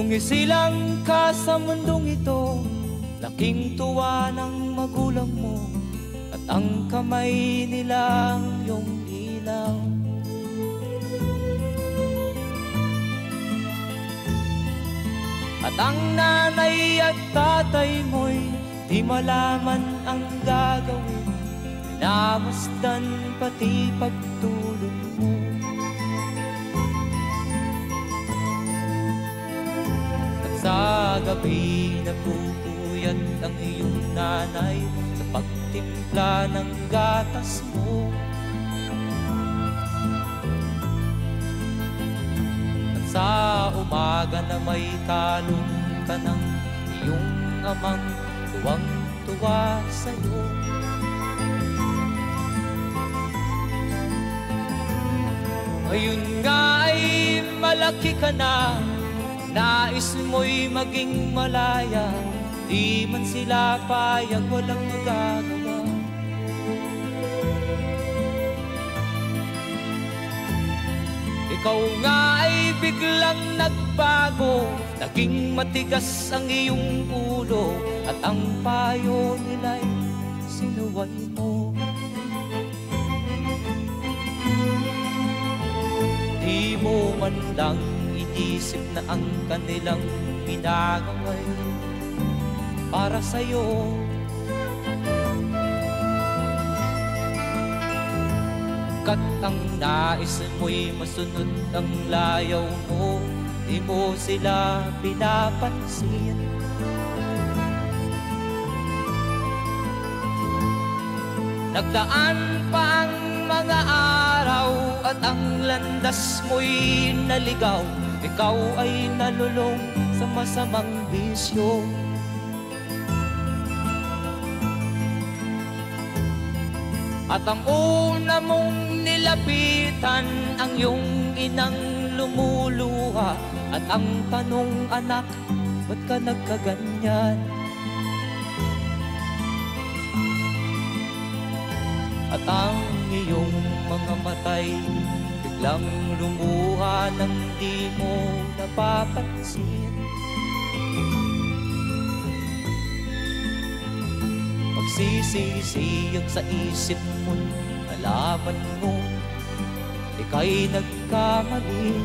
Nung isilang ka sa mundong ito, laking tuwa ng magulang mo, at ang kamay nilang iyong ilaw. At ang nanay at tatay mo'y di malaman ang gagawin, namasdan pati pagtulog mo. At sa gabi napupuyat ang iyong nanay sa pagtimpla ng gatas mo. At sa umaga na may kalong ka ng iyong amang tuwang-tuwa sa'yo. Ngayon nga ay malaki ka na, nais mo'y maging malaya, di man sila payag, walang magagawa. Ikaw nga ay biglang nagbago, naging matigas ang iyong ulo, at ang payo nila'y sinuway mo. Di mo man lang inisip na ang kanilang pinagaway para sa'yo. Kat ang nais mo'y masunod ang layaw mo, di mo sila pinapansin. Nagdaan pa ang mga araw at ang landas mo'y naligaw, ikaw ay nalulong sa masamang bisyo. At ang una mong nilapitan ang iyong inang lumuluha, at ang tanong, anak, ba't ka nagkaganyan? At ang iyong mga matay biglang lumuha nang di mo napapansin. Magsisisiyag sa isip mo, nalaman mo ika'y nagkamali.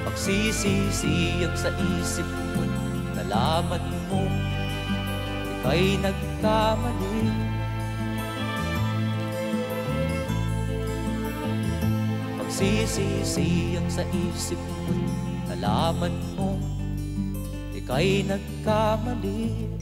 Magsisisiyag sa isip mo, nalaman mo ika'y nagkamali. Magsisisiyag sa isip mo, nalaman mo ika'y nagkamali.